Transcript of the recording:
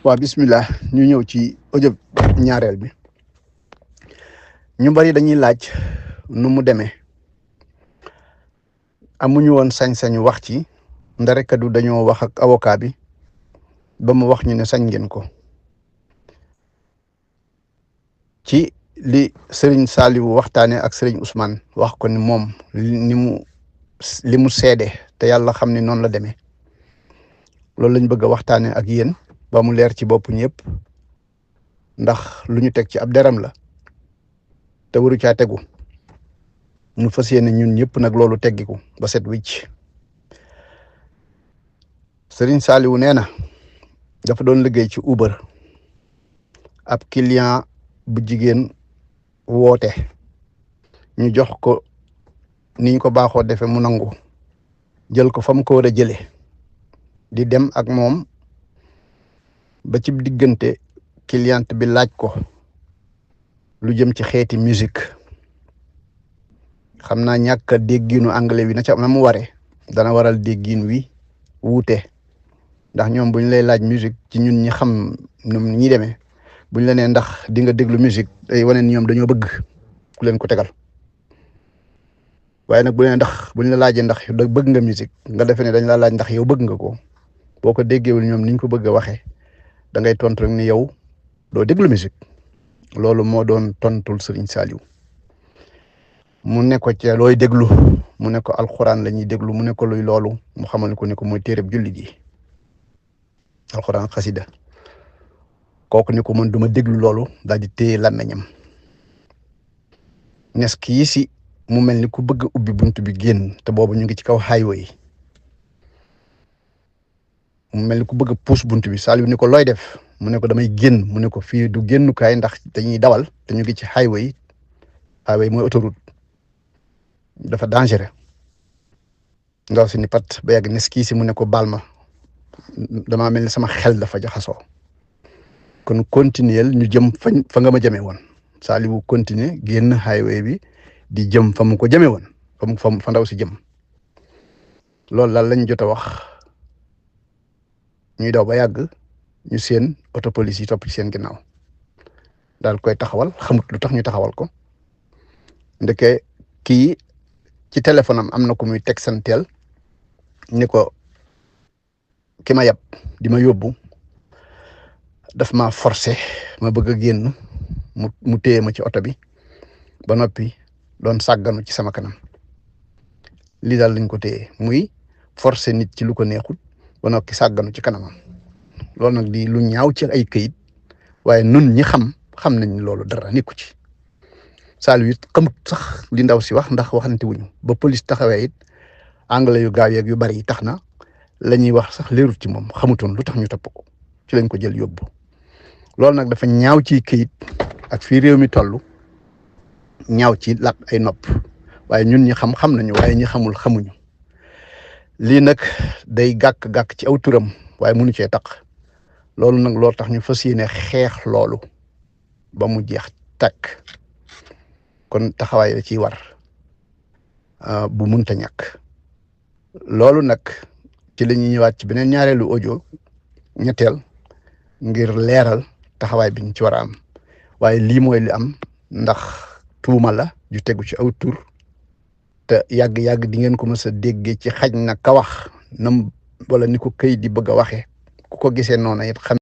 waa bismillah ñu ñëw ci audio ñaareel bi. ñu bari dañuy laaj nu mu demee amuñu woon sañ-sañu wax ci ndarekadu dañoo wax ak avocat bi ba mu wax ñu ne sañ ngeen ko ci li Serigne Saliou waxtaane ak Serigne Ousmane wax ko ni moom li mu seede te yàlla xam ni noonu la demee loolu lañ bëgg a waxtaane ak yéen ba mu leer ci bopp ñëpp ndax lu ñu teg ci ab deram la te waru caa tegu ñu fas yéene ñun ñëpp nag loolu teggiku ba set wicc. Serigne Saliou nee na dafa doon liggéey ci Uber ab client bu jigéen woote ñu jox ko niñ ko baaxoo defee mu nangu jël ko fa mu ko war a jëlee di dem ak moom ba ci diggante client bi laaj ko lu jëm ci xeeti musique xam naa ñàkk a dégginu anglais wi na mu waree dana waral déggin wi wuute ndax ñoom buñ lay laaj musique ci ñun ñi xam nu ñi demee buñ la nee ndax di nga déglu musique day wane ni ñoom dañoo bëgg ku leen ko tegal waaye nag bu ne ndax buñ la laajee ndax bëgg nga musique nga defe ne dañ la laaj ndax yow bëgg nga ko boo ko déggeewul ñoom niñ ko bëgg a waxee da ngay tontu rek ni yow doo déglu musique loolu moo doon tontul Serigne Saliou mu ne ko ca looy déglu mu ne ko alxuraan la ñuy déglu mu ne ko luy loolu mu xamal ko ne ko mooy téereb julli ji alxuraan xasida kooku ne ko man duma déglu loolu daal di téye làmmiñam nes kii si mu mel ni ku bëgg ubbi buntu bi génn te boobu ñu ngi ci kaw highway mu mel ni ku bëgg puus buntu bi Saliou ni ko looy def mu ne ko damay génn mu ne ko fii du génnukaay ndax dañuy dawal te ñu ngi ci highway mooy autoroute dafa dangereux ndaw si ni pat ba yàgg nes kii si mu ne ko baal ma damaa mel ni sama xel dafa jaxasoo kon continuer ñu jëm fa nga ma jëmee woon Saliou continuer génn highway bi di jëm fa mu ko jëmee woon fa ndaw si jëm loolu daal lañ jot a wax ñuy daw ba yàgg ñu seen auto police yi topp ci seen ginnaaw daal koy taxawal xamut lu tax ñu taxawal ko ndeke kii ci téléphone am na ko muy teg santeel ni ko ki ma yab di ma yóbbu daf ma forcé ma bëgg a génn mu téye ma ci oto bi ba noppi doon sàgganu ci sama kanam lii daal lañ ko téye muy forcé nit ci lu ko neexut ba noppi sàgganu ci kanamam loolu nag di lu ñaaw ci ay këyit waaye nun ñi xam nañ loolu dara nekku ci Saliou it xamut sax li ndaw si wax ndax waxante wuñu ba police taxawee it anglais yu gaaw yeeg yu bari yi tax na la ñuy wax sax leerut ci moom xamutoon lu tax ñu topp ko ci lañ ko jël yóbbu loolu nag dafa ñaaw ci këyit ak fii réew mi toll ñaaw ci làq ay nopp waaye ñun ñi xam nañu waaye ñi xamul xamuñu lii nag day gàkk-gàkk ci aw turam waaye mënu cee taq loolu nag loolu tax ñu fas yéene xeex loolu ba mu jeex takk kon taxawaay la ciy war bu munta ñàkk loolu nag ci la ñuy ñëwaat ci beneen ñaareelu audio ñetteel ngir leeral taxawaay bi ñu ci war a am waaye lii mooy li am ndax tuuma la ju tegu ci aw tur te yàgg-yàgg di ngeen ko mës a déggee ci xaj na ka wax nam wala ni ko këy di bëgg a waxee ku ko gisee noonu it xam